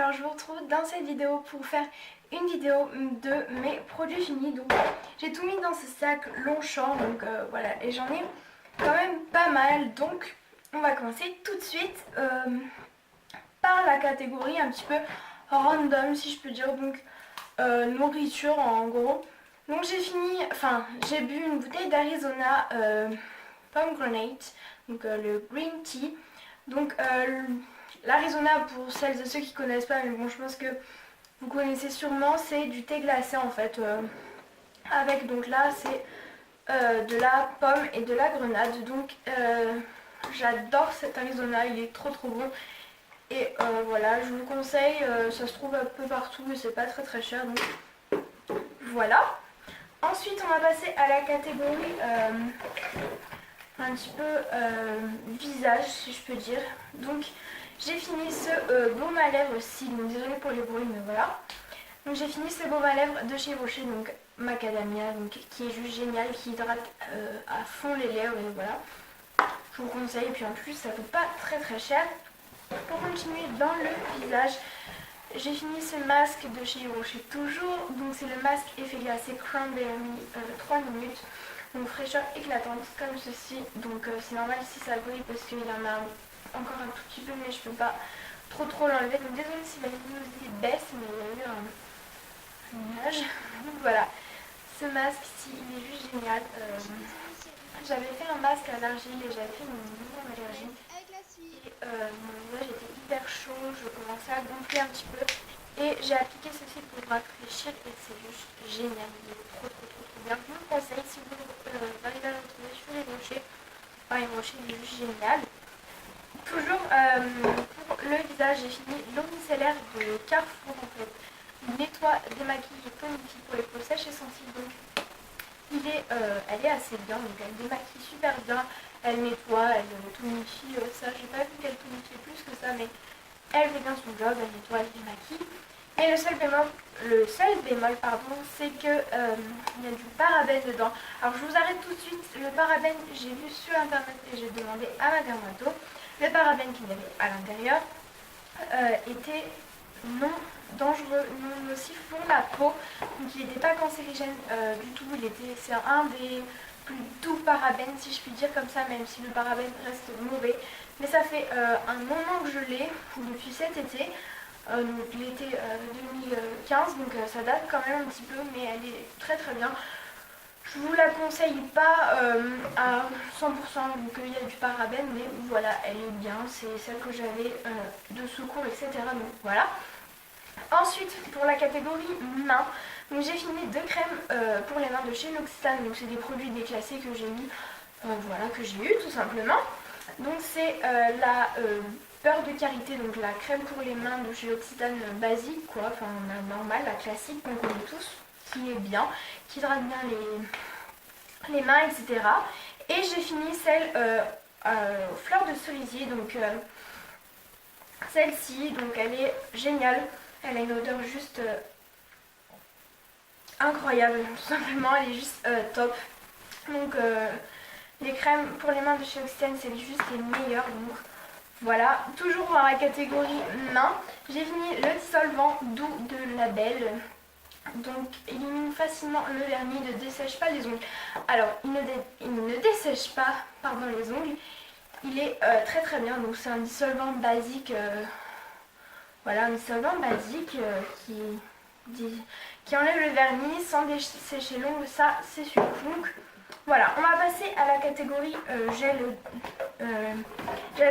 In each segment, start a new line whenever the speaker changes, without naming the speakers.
Alors je vous retrouve dans cette vidéo pour faire une vidéo de mes produits finis. Donc j'ai tout mis dans ce sac Longchamp, donc voilà, et j'en ai quand même pas mal. Donc on va commencer tout de suite par la catégorie un petit peu random, si je peux dire, donc nourriture en gros. Donc j'ai bu une bouteille d'Arizona pomegranate, donc le green tea. Donc l'Arizona, pour celles et ceux qui connaissent pas, mais bon, je pense que vous connaissez sûrement, c'est du thé glacé en fait, avec, donc là c'est de la pomme et de la grenade. Donc j'adore cet Arizona, il est trop bon. Et voilà, je vous le conseille, ça se trouve un peu partout et c'est pas très cher, donc voilà. Ensuite on va passer à la catégorie un petit peu visage, si je peux dire. Donc j'ai fini ce baume à lèvres aussi, donc désolé pour les bruits, mais voilà. Donc j'ai fini ce baume à lèvres de chez Rocher, donc macadamia, donc qui est juste génial, qui hydrate à fond les lèvres, et voilà. Je vous conseille, et puis en plus ça coûte pas très cher. Pour continuer dans le visage, j'ai fini ce masque de chez Rocher toujours, donc c'est le masque effet glacé cranberry 3 minutes. Donc fraîcheur éclatante comme ceci, donc c'est normal si ça brille parce qu'il y en a encore un tout petit peu, mais je peux pas trop l'enlever. Donc désolée si la luminosité baisse, mais il y a eu un nuage. Donc voilà, ce masque ici il est juste génial. J'avais fait un masque à l'argile et j'avais fait une mini allergie. Et mon visage était hyper chaud, je commençais à gonfler un petit peu. Et j'ai appliqué ceci pour rafraîchir et c'est juste génial, il est trop bien. Je vous le conseille si vous arrivez à le trouver sur les rochers. Enfin, les rochers, il est juste génial. Toujours pour le visage, j'ai fini l'eau micellaire de Carrefour en fait. Il nettoie, démaquille et tonifie pour les peaux sèches et sensibles. Donc elle est assez bien, donc elle démaquille super bien, elle nettoie, elle tonifie, ça j'ai pas vu qu'elle tonifiait plus que ça, mais elle fait bien son job, elle nettoie, elle démaquille. Et le seul bémol pardon, c'est que il y a du parabène dedans. Alors je vous arrête tout de suite, le parabène j'ai vu sur internet et j'ai demandé à ma dermato. Le parabène qu'il y avait à l'intérieur était non dangereux, non nocif pour la peau, donc il n'était pas cancérigène du tout. C'est un des plus doux parabènes, si je puis dire comme ça, même si le parabène reste mauvais. Mais ça fait un moment que je l'ai, depuis cet été, donc l'été 2015, donc ça date quand même un petit peu, mais elle est très bien. Je vous la conseille pas à 100%, donc il y a du parabène, mais voilà, elle est bien, c'est celle que j'avais de secours, etc. Donc voilà. Ensuite, pour la catégorie mains, j'ai fini 2 crèmes pour les mains de chez L'Occitane. Donc c'est des produits déclassés que j'ai mis, voilà, que j'ai eu tout simplement. Donc c'est la beurre de karité, donc la crème pour les mains de chez L'Occitane basique, quoi, enfin la normale, la classique qu'on connaît tous, qui est bien, qui hydrate bien les mains, etc. Et j'ai fini celle aux fleurs de cerisier, donc celle-ci, donc elle est géniale. Elle a une odeur juste incroyable, tout simplement, elle est juste top. Donc les crèmes pour les mains de chez Occitane, c'est juste les meilleures. Donc voilà, toujours dans la catégorie mains, j'ai fini le dissolvant doux de Label. Donc élimine facilement le vernis, ne dessèche pas les ongles. Alors il ne dessèche pas pardon, les ongles, il est très bien. Donc c'est un dissolvant basique. Voilà, un dissolvant basique qui enlève le vernis sans dessécher l'ongle, ça c'est super. Donc voilà, on va passer à la catégorie gel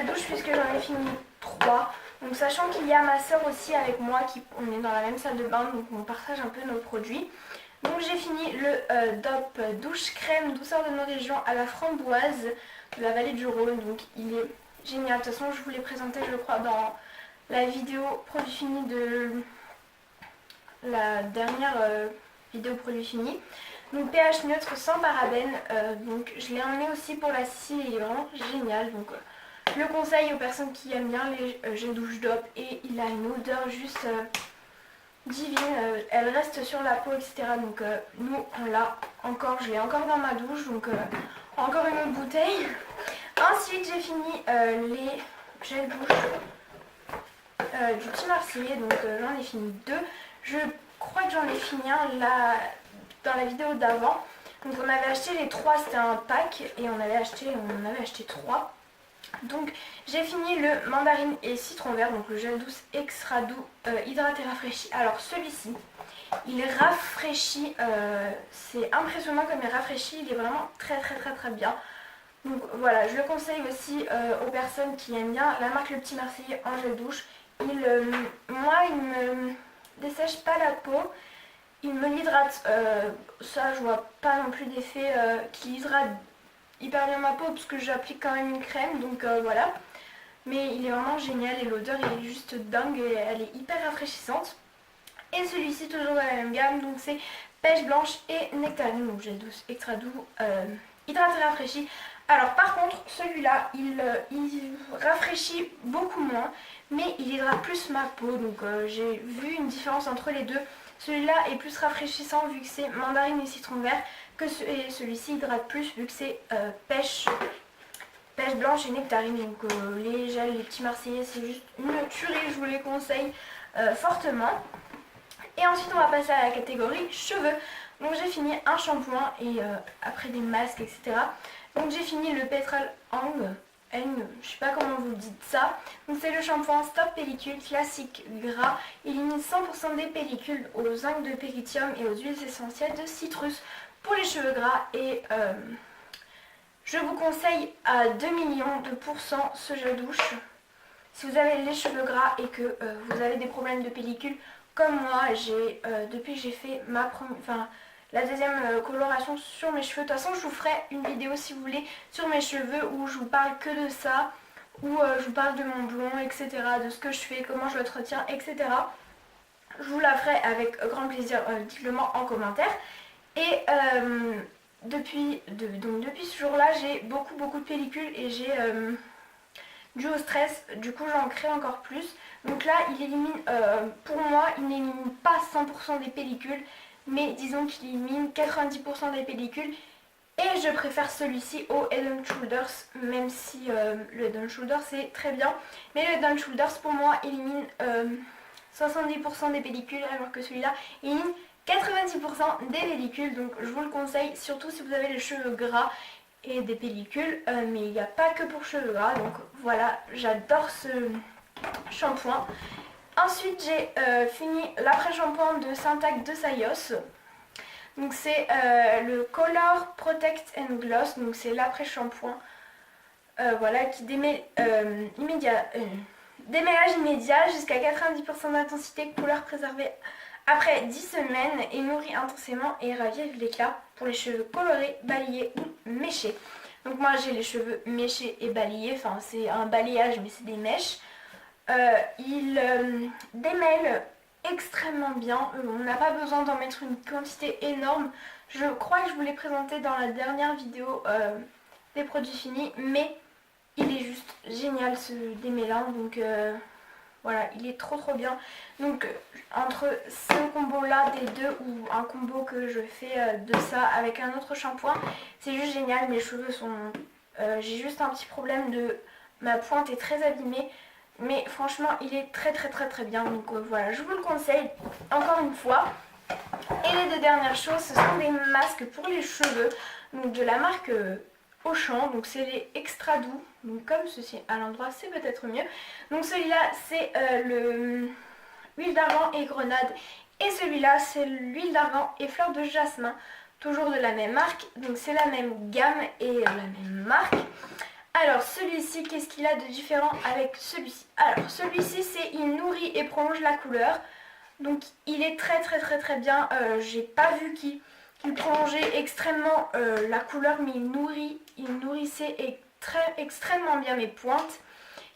douche, puisque j'en ai fini 3. Donc sachant qu'il y a ma soeur aussi avec moi, on est dans la même salle de bain, donc on partage un peu nos produits. Donc j'ai fini le DOP douche crème douceur de nos régions à la framboise de la vallée du Rhône. Donc il est génial, de toute façon je vous l'ai présenté je crois dans la vidéo produit fini de la dernière vidéo produit fini. Donc pH neutre sans parabène, donc je l'ai emmené aussi pour la cire, il est vraiment génial. Donc je le conseille aux personnes qui aiment bien les gels douche DOP, et il a une odeur juste divine, elle reste sur la peau, etc. Donc nous on l'a encore, je l'ai encore dans ma douche, donc encore une autre bouteille. Ensuite j'ai fini les gels douche du petit marseillais, donc j'en ai fini 2. Je crois que j'en ai fini un là dans la vidéo d'avant. Donc on avait acheté les 3, c'était un pack et on avait acheté 3. Donc j'ai fini le mandarine et citron vert, donc le gel douce extra doux hydraté rafraîchi. Alors celui-ci, il rafraîchit, c'est impressionnant comme il rafraîchit, il est vraiment très bien. Donc voilà, je le conseille aussi aux personnes qui aiment bien la marque Le Petit Marseillais en gel douche. Moi, il me dessèche pas la peau, il me l'hydrate. Ça, je vois pas non plus d'effet qui hydrate hyper bien ma peau parce que j'applique quand même une crème, donc voilà. Mais il est vraiment génial et l'odeur est juste dingue et elle est hyper rafraîchissante. Et celui-ci toujours dans la même gamme, donc c'est pêche blanche et nectarine, donc gel douce extra doux, hydraté rafraîchi. Alors par contre celui-là il rafraîchit beaucoup moins, mais il hydrate plus ma peau, donc j'ai vu une différence entre les deux. Celui-là est plus rafraîchissant vu que c'est mandarine et citron vert, et celui-ci hydrate plus vu que c'est pêche blanche et nectarine. Donc les gels, les petits marseillais, c'est juste une tuerie, je vous les conseille fortement. Et ensuite on va passer à la catégorie cheveux. Donc j'ai fini un shampoing et après des masques, etc. Donc j'ai fini le Petrol Hang, je sais pas comment vous dites ça. Donc c'est le shampoing Stop Pellicule classique gras. Il élimine 100% des pellicules au zinc de périthium et aux huiles essentielles de citrus pour les cheveux gras. Et je vous conseille à 2 millions de pourcents ce gel douche. Si vous avez les cheveux gras et que vous avez des problèmes de pellicule, comme moi, depuis que j'ai fait la deuxième coloration sur mes cheveux. De toute façon, je vous ferai une vidéo si vous voulez sur mes cheveux où je vous parle que de ça, où je vous parle de mon blond, etc., de ce que je fais, comment je l'entretiens, etc. Je vous la ferai avec grand plaisir, dites-le moi en commentaire. Et depuis ce jour-là, j'ai beaucoup de pellicules et j'ai dû au stress, du coup j'en crée encore plus. Donc là il élimine, pour moi il n'élimine pas 100% des pellicules, mais disons qu'il élimine 90% des pellicules. Et je préfère celui-ci au Head & Shoulders, même si le Head & Shoulders c'est très bien. Mais le Head & Shoulders pour moi élimine 70% des pellicules, alors que celui-là élimine 90% des pellicules. Donc je vous le conseille, surtout si vous avez les cheveux gras et des pellicules, mais il n'y a pas que pour cheveux gras. Donc voilà, j'adore ce shampoing. Ensuite j'ai fini l'après-shampoing de Syntac de Sayos. Donc c'est le Color Protect and Gloss, donc c'est l'après-shampoing voilà, qui démêlage immédiat jusqu'à 90% d'intensité, couleur préservée après 10 semaines et nourrit intensément et ravive l'éclat pour les cheveux colorés, balayés ou méchés. Donc moi j'ai les cheveux méchés et balayés, enfin c'est un balayage mais c'est des mèches. Il démêle extrêmement bien, on n'a pas besoin d'en mettre une quantité énorme. Je crois que je vous l'ai présenté dans la dernière vidéo des produits finis, mais il est juste génial ce démêlant, donc voilà, il est trop bien. Donc entre ce combo là des deux ou un combo que je fais de ça avec un autre shampoing, c'est juste génial. Mes cheveux sont... j'ai juste un petit problème de... Ma pointe est très abîmée. Mais franchement il est très bien. Donc voilà, je vous le conseille encore une fois. Et les deux dernières choses, ce sont des masques pour les cheveux. Donc de la marque Auchan. Donc c'est les extra doux. Donc comme ceci à l'endroit, c'est peut-être mieux. Donc celui-là c'est l'huile d'argan et grenade. Et celui-là c'est l'huile d'argan et fleur de jasmin. Toujours de la même marque. Donc c'est la même gamme et la même marque. Alors celui-ci, qu'est-ce qu'il a de différent avec celui-ci? Alors celui-ci, c'est il nourrit et prolonge la couleur. Donc il est très bien. J'ai pas vu qu'il prolongeait extrêmement la couleur, mais il nourrissait extrêmement bien mes pointes,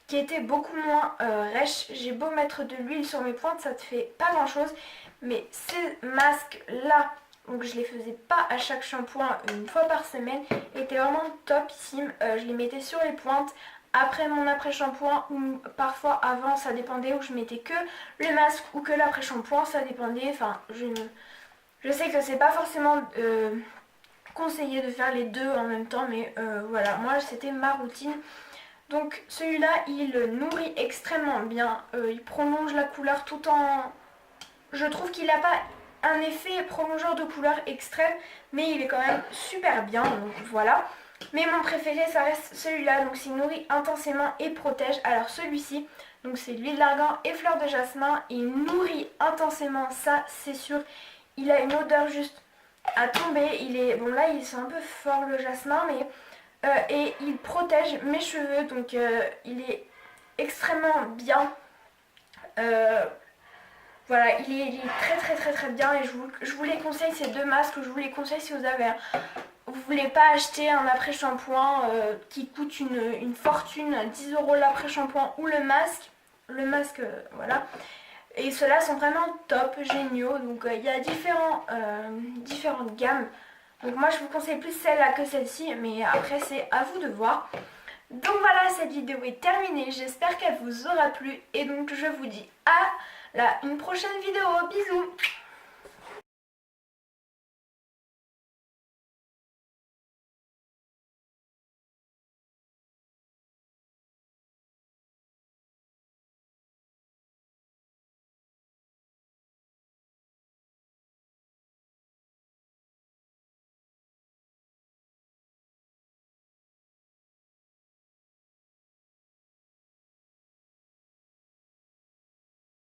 qui étaient beaucoup moins rêches. J'ai beau mettre de l'huile sur mes pointes, ça ne fait pas grand chose. Mais ces masques-là, donc je les faisais pas à chaque shampoing, une fois par semaine, étaient vraiment topissime. Je les mettais sur les pointes après mon après-shampoing ou parfois avant, ça dépendait, où je mettais que le masque ou que l'après-shampoing, ça dépendait. Enfin, je sais que c'est pas forcément conseillé de faire les deux en même temps, mais voilà, moi c'était ma routine. Donc celui-là il nourrit extrêmement bien, il prolonge la couleur tout en... Je trouve qu'il n'a pas un effet prolongeur de couleur extrême, mais il est quand même super bien, donc voilà. Mais mon préféré ça reste celui-là, donc il nourrit intensément et protège. Alors celui-ci, donc c'est l'huile d'argan et fleur de jasmin, il nourrit intensément, ça c'est sûr. Il a une odeur juste à tomber, il est... Bon là c'est un peu fort le jasmin, mais... et il protège mes cheveux, donc il est extrêmement bien. Voilà, il est très bien et je vous les conseille ces deux masques, je vous les conseille si vous voulez pas acheter un après-shampoing qui coûte une fortune, 10 € l'après-shampoing ou le masque. Le masque, voilà. Et ceux-là sont vraiment top, géniaux. Donc il y a différentes gammes. Donc moi je vous conseille plus celle-là que celle-ci, mais après c'est à vous de voir. Donc voilà, cette vidéo est terminée, j'espère qu'elle vous aura plu et donc je vous dis à une prochaine vidéo, bisous.